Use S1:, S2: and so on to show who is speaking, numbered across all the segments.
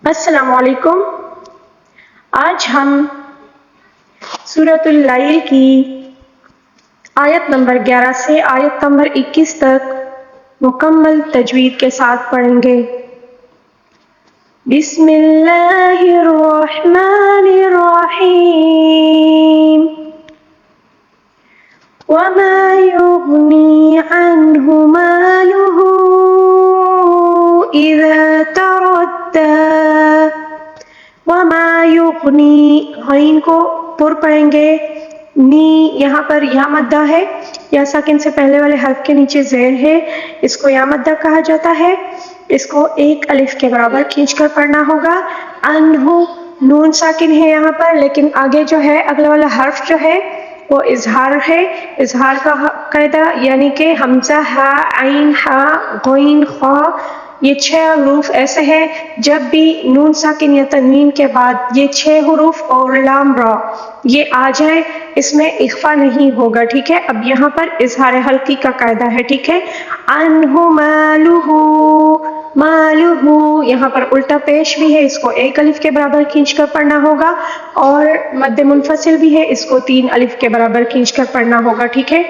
S1: السلام علیکم۔ آج ہم سورۃ اللیل کی آیت نمبر 11 سے آیت نمبر 21 تک مکمل تجوید کے ساتھ پڑھیں گے۔ بسم اللہ الرحمن الرحیم۔ وما یغنی عنہ مالہ اذا تردی۔ وما یغنی، غین کو پر پڑھیں گے، نی یہاں پر یا مدہ ہے، یا ساکن سے پہلے والے حرف کے نیچے زیر ہے، اس کو یا مدہ کہا جاتا ہے۔ اس کو ایک الف کے برابر کھینچ کر پڑھنا ہوگا۔ انہ، نون ساکن ہے یہاں پر، لیکن آگے جو ہے اگلا والا حرف جو ہے وہ اظہار ہے۔ اظہار کا قاعدہ یعنی کہ حمزہ، ہا، عین، ہا، غین، خا، یہ 6 حروف ایسے ہیں جب بھی نون ساکن یا تنوین کے بعد یہ 6 حروف اور لام را یہ آ جائے، اس میں اخفا نہیں ہوگا، ٹھیک ہے۔ اب یہاں پر اظہار حلقی کا قاعدہ ہے، ٹھیک ہے۔ عنہ مالہ، مالہ یہاں پر الٹا پیش بھی ہے، اس کو ایک الف کے برابر کھینچ کر پڑھنا ہوگا، اور مد منفصل بھی ہے، اس کو 3 الف کے برابر کھینچ کر پڑھنا ہوگا، ٹھیک ہے۔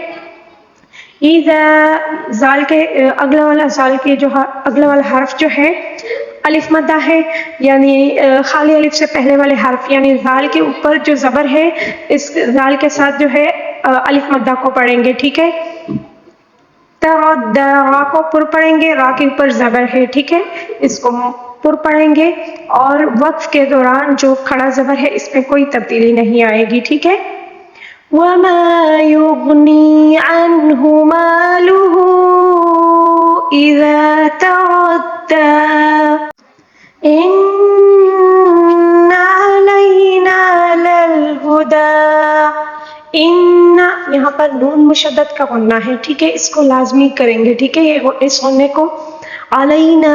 S1: اذا، زال کے اگلا والا حرف جو ہے الف مدہ ہے، یعنی خالی الف سے پہلے والے حرف یعنی زال کے اوپر جو زبر ہے، اس زال کے ساتھ جو ہے الف مدہ کو پڑھیں گے، ٹھیک ہے۔ تردی، را کو پر پڑھیں گے، را کے اوپر زبر ہے، ٹھیک ہے، اس کو پر پڑھیں گے، اور وقف کے دوران جو کھڑا زبر ہے اس میں کوئی تبدیلی نہیں آئے گی، ٹھیک ہے۔ وما یغنی عنہ مالہ اذا تردی ان علینا للہدی۔ ان، یہاں پر نون مشدد کا غنہ ہے، ٹھیک ہے، اس کو لازمی کریں گے، ٹھیک ہے، اس غنے کو علینا،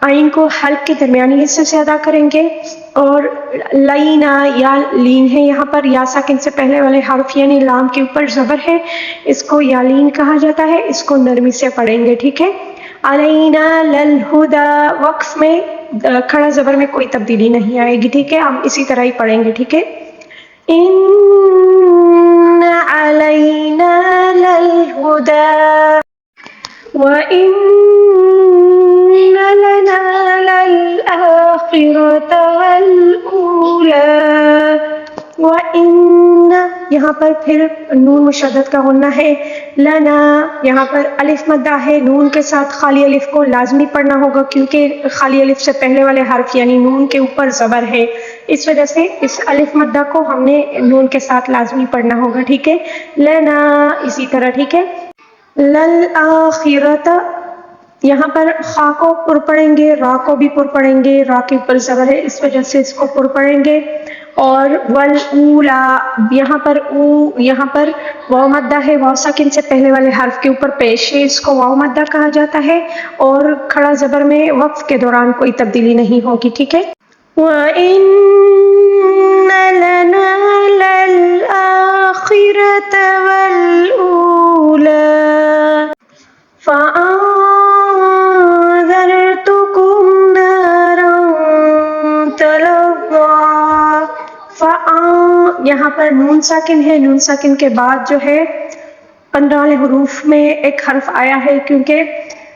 S1: عین کو حلق کے درمیانی حصے سے ادا کریں گے، اور لینا یا لین ہے یہاں پر، یا ساکن سے پہلے والے حرف یعنی لام کے اوپر زبر ہے، اس کو یا لین کہا جاتا ہے، اس کو نرمی سے پڑھیں گے، ٹھیک ہے۔ علینا للہدی، وقف میں کھڑا زبر میں کوئی تبدیلی نہیں آئے گی، ٹھیک ہے، ہم اسی طرح ہی پڑھیں گے، ٹھیک ہے۔ ان علینا للہدی وَإِنَّ لَنَا لَلْآخِرَةَ وَالْأُولَىٰ۔ وَإِنَّ، یہاں پر پھر نون مشدد کا غنہ ہے، لنا یہاں پر الف مدہ ہے، نون کے ساتھ خالی الف کو لازمی پڑھنا ہوگا کیونکہ خالی الف سے پہلے والے حرف یعنی نون کے اوپر زبر ہے، اس وجہ سے اس الف مدہ کو ہم نے نون کے ساتھ لازمی پڑھنا ہوگا، ٹھیک ہے۔ لنا اسی طرح، ٹھیک ہے۔ للآخرۃ، یہاں پر خا کو پر پڑھیں گے، را کو بھی پر پڑھیں گے، را کے اوپر زبر ہے اس وجہ سے اس کو پر پڑھیں گے، اور والاولا، یہاں پر واو مدہ ہے، واو ساکن سے پہلے والے حرف کے اوپر پیش ہے، اس کو واو مدہ کہا جاتا ہے، اور کھڑا زبر میں وقف کے دوران کوئی تبدیلی نہیں ہوگی، ٹھیک ہے۔ وَإِنَّ لَنَا لَلْآخِرَةَ وَالْأُولَىٰ فَأَنذَرْتُكُمْ نَارًا تَلَظَّىٰ۔ یہاں پر نون ساکن ہے، نون ساکن کے بعد جو ہے 15 والے حروف میں ایک حرف آیا ہے، کیونکہ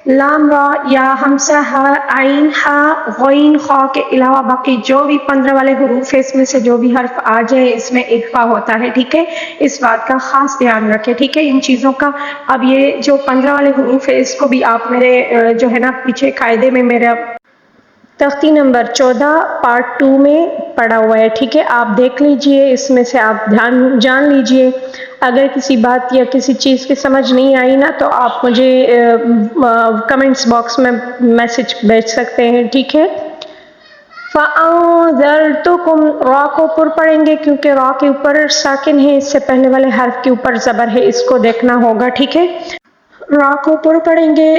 S1: لام را یا حمزہ، ہا، عین، ہا، غین، خا کے علاوہ باقی جو بھی 15 والے حروف ہے اس میں سے جو بھی حرف آ جائے اس میں اخفا ہوتا ہے، ٹھیک ہے، اس بات کا خاص دھیان رکھیں، ٹھیک ہے، ان چیزوں کا۔ اب یہ جو 15 والے حروف ہے اس کو بھی آپ میرے جو ہے نا پیچھے قاعدے میں میرا تختی نمبر 14 پارٹ 2 میں پڑا ہوا ہے، ٹھیک ہے، آپ دیکھ لیجئے، اس میں سے آپ جان لیجئے۔ اگر کسی بات یا کسی چیز کی سمجھ نہیں آئی نا تو آپ مجھے کمنٹس باکس میں میسج بھیج سکتے ہیں، ٹھیک ہے۔ فَأَنذَرْتُكُمْ، را کو پر پڑھیں گے کیونکہ را کے اوپر ساکن ہے، اس سے پہلے والے حرف کے اوپر زبر ہے، اس کو دیکھنا ہوگا، ٹھیک ہے۔ را کو پر پڑھیں گے،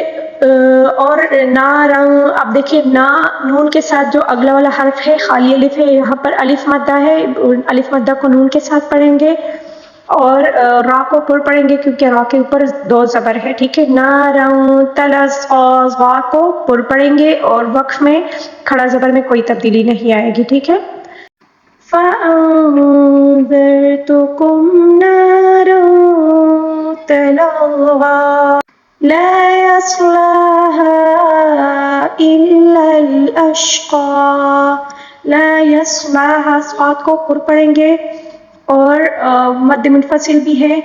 S1: اور نا رنگ، اب دیکھیے نا نون کے ساتھ جو اگلا والا حرف ہے خالی الف ہے، یہاں پر الف مدہ ہے، الف مدہ کو نون کے ساتھ پڑھیں گے، اور را کو پر پڑھیں گے کیونکہ را کے اوپر 2 زبر ہے، ٹھیک ہے. ناروں غا کو پر پڑھیں گے اور وقف میں کھڑا زبر میں کوئی تبدیلی نہیں آئے گی، ٹھیک ہے. فَأَنذَرْتُكُمْ نَارًا تَلَظَّىٰ لَا يَصْلَاهَا إِلَّا الْأَشْقَىٰ. لا يصلىٰهَا صاد کو پر پڑھیں گے اور مد منفصل بھی ہے،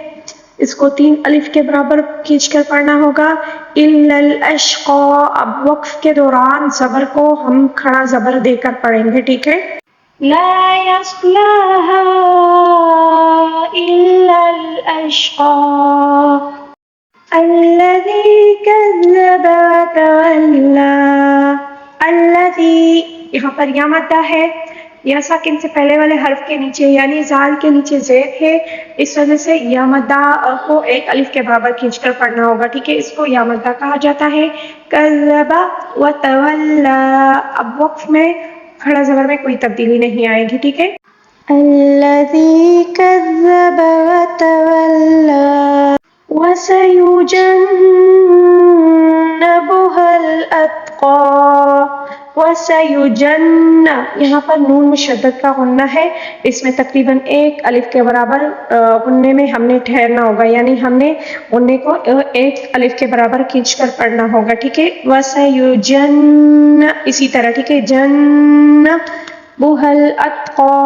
S1: اس کو 3 الف کے برابر کھینچ کر پڑھنا ہوگا. إِلَّا الْأَشْقَىٰ. اب وقف کے دوران زبر کو ہم کھڑا زبر دے کر پڑھیں گے، ٹھیک ہے. لا يصلىٰهَا إِلَّا الْأَشْقَىٰ الَّذِي كَذَّبَ وَتَوَلَّىٰ. الَّذِي یہاں پر یا مدہ ہے، یا ساکن سے پہلے والے حرف کے نیچے یعنی زال کے نیچے زیر ہے، اس وجہ سے یا مدہ کو 1 الف کے برابر کھینچ کر پڑھنا ہوگا، ٹھیک ہے. اس کو یا مدہ کہا جاتا ہے. کذب وتولى. اب وقف میں کھڑا زبر میں کوئی تبدیلی نہیں آئے گی، ٹھیک ہے. الذي كذب وتولى وسيجنبها الأتقى. وسيجن یہاں پر نون مشدد کا غنہ ہے، اس میں تقریباً 1 الف کے برابر غنے میں ہم نے ٹھہرنا ہوگا، یعنی ہم نے غنے کو 1 الف کے برابر کھینچ کر پڑھنا ہوگا، ٹھیک ہے. وسيجن اسی طرح، ٹھیک ہے. جنبها الأتقى.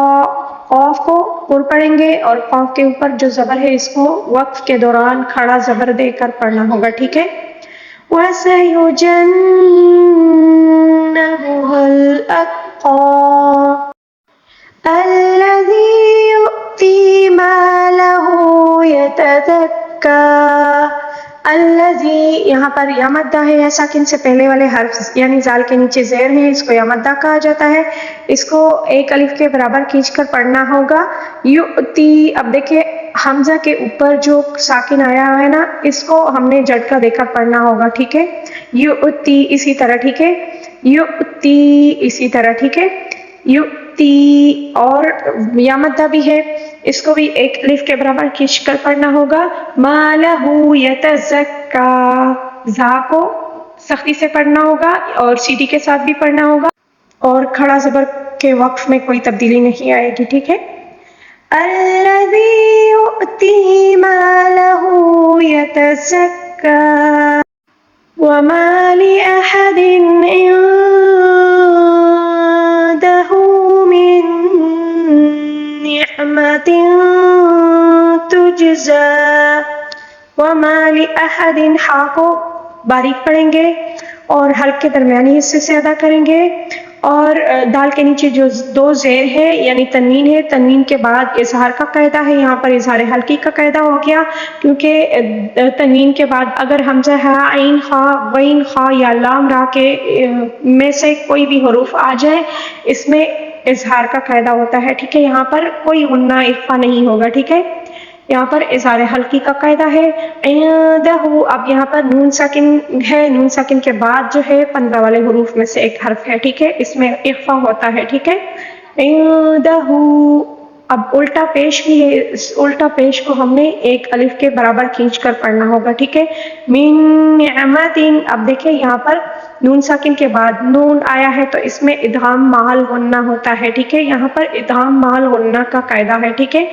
S1: قاف کو پر پڑھیں گے اور قاف کے اوپر جو زبر ہے اس کو وقف کے دوران کھڑا زبر دے کر پڑھنا ہوگا، ٹھیک ہے. وَسَيُجَنَّبُهَا الْأَتْقَى الَّذِي يُؤْتِي مَالَهُ يَتَزَكَّى. الذی یہاں پر یا مدہ ہے، یا ساکن سے پہلے والے حرف یعنی زال کے نیچے زیر ہے، اس کو یا مدہ کہا جاتا ہے. اس کو 1 الف کے برابر کھینچ کر پڑھنا ہوگا. یؤتی. اب دیکھیں حمزہ کے اوپر جو ساکن آیا ہے نا، اس کو ہم نے جھٹکا دے کر پڑھنا ہوگا، ٹھیک ہے. یؤتی اسی طرح، ٹھیک ہے. یؤتی اسی طرح، ٹھیک ہے. یؤتی اور یا مدہ بھی ہے، اس کو بھی 1 الف کے برابر کھینچ کر پڑھنا ہوگا. مالہ یتزکا. زا کو سختی سے پڑھنا ہوگا اور سیٹی کے ساتھ بھی پڑھنا ہوگا اور کھڑا زبر کے وقف میں کوئی تبدیلی نہیں آئے گی، ٹھیک ہے. الذی یؤتی مالہ یتزکا وما لأحد عنده من نعمة تجزى. وما لأحد ہا کو باریک پڑھیں گے اور حلق کے درمیانی حصے سے ادا کریں گے، اور دال کے نیچے جو 2 زیر ہے یعنی تنوین ہے، تنوین کے بعد اظہار کا قاعدہ ہے. یہاں پر اظہار حلقی کا قاعدہ ہو گیا کیونکہ تنوین کے بعد اگر حمزہ ہا عین خا غین خا یا لام را کے میں سے کوئی بھی حروف آ جائے اس میں اظہار کا قاعدہ ہوتا ہے، ٹھیک ہے. یہاں پر کوئی غنہ اخفا نہیں ہوگا، ٹھیک ہے. یہاں پر اظہار حلقی کا قاعدہ ہے. عندہ. اب یہاں پر نون ساکن ہے، نون ساکن کے بعد جو ہے 15 والے حروف میں سے ایک حرف ہے، ٹھیک ہے. اس میں اخفا ہوتا ہے، ٹھیک ہے. عندہ. اب الٹا پیش بھی ہے، اس الٹا پیش کو ہم نے 1 الف کے برابر کھینچ کر پڑھنا ہوگا، ٹھیک ہے. من نعمت. اب دیکھیں یہاں پر نون ساکن کے بعد نون آیا ہے تو اس میں ادغام مال غنہ ہوتا ہے، ٹھیک ہے. یہاں پر ادغام مال غنہ کا قاعدہ ہے، ٹھیک ہے.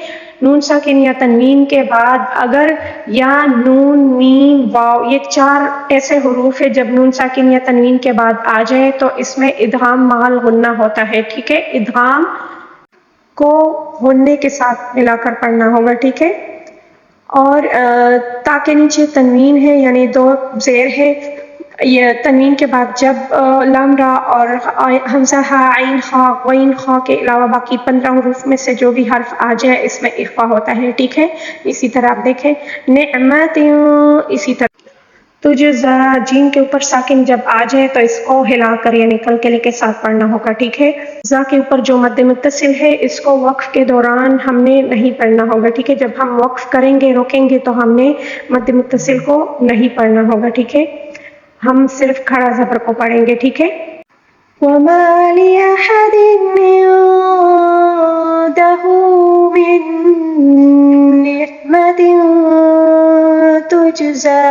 S1: نون ساکن یا تنوین کے بعد اگر یا نون میم واو یہ 4 ایسے حروف ہے جب نون ساکن یا تنوین کے بعد آ جائے تو اس میں ادغام مال غنہ ہوتا ہے، ٹھیک ہے. ادغام کو غنے کے ساتھ ملا کر پڑھنا ہوگا، ٹھیک ہے. اور تا کے نیچے تنوین ہے یعنی 2 زیر ہے، یہ تنوین کے بعد جب لام را اور حمزہ ہا عین خا غین خا کے علاوہ باقی 15 حروف میں سے جو بھی حرف آ جائے اس میں اخفا ہوتا ہے، ٹھیک ہے. اسی طرح آپ دیکھیں نعمت. اسی طرح تجزا جیم کے اوپر ساکن جب آ جائے تو اس کو ہلا کر یعنی کلکلے کے ساتھ پڑھنا ہوگا، ٹھیک ہے. زا کے اوپر جو مد متصل ہے اس کو وقف کے دوران ہم نے نہیں پڑھنا ہوگا، ٹھیک ہے. جب ہم وقف کریں گے روکیں گے تو ہم نے مد متصل کو نہیں پڑھنا ہوگا، ٹھیک ہے. ہم صرف کھڑا زبر کو پڑھیں گے، ٹھیک ہے. وَمَا لِأَحَدٍ عِندَهُ مِن تجزى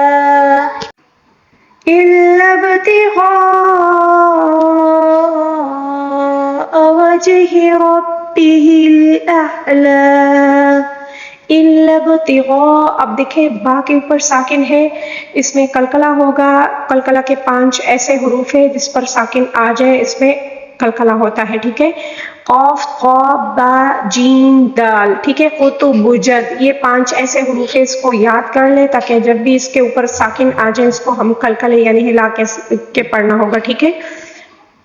S1: إلا ابتغاء وجه ربه الأعلى إلا ابتغاء. اب دیکھیں با کے اوپر ساکن ہے، اس میں قلقلہ ہوگا. قلقلہ کے 5 ایسے حروف ہیں جس پر ساکن آ جائے اس میں قلقلہ ہوتا ہے. ٹھیک ہے، قاف قا با جیم دال. ٹھیک ہے، قطب بجد، یہ 5 ایسے حروف ہیں، اس کو یاد کر لیں تاکہ جب بھی اس کے اوپر ساکن آ جائے اس کو ہم قلقلے یعنی ہلا کے پڑھنا ہوگا. ٹھیک ہے،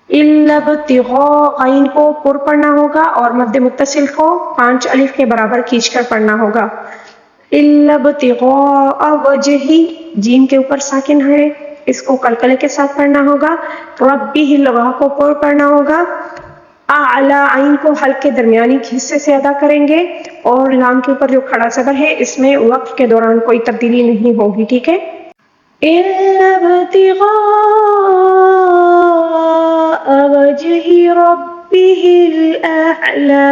S1: الا ابتغاء، عین کو پر پڑھنا ہوگا اور مد متصل کو 5 الف کے برابر کھینچ کر پڑھنا ہوگا. الا ابتغاء وجہ، جیم کے اوپر ساکن ہے، اس کو قلقلے کے ساتھ پڑھنا ہوگا. ربہ الغا کو پر پڑھنا ہوگا. اعلی، عین کو حلق کے درمیانی حصے سے ادا کریں گے اور لام کے اوپر جو کھڑا صبر ہے اس میں وقف کے دوران کوئی تبدیلی نہیں ہوگی. ٹھیک ہے، إلا ابتغاء وجه ربه الأعلى.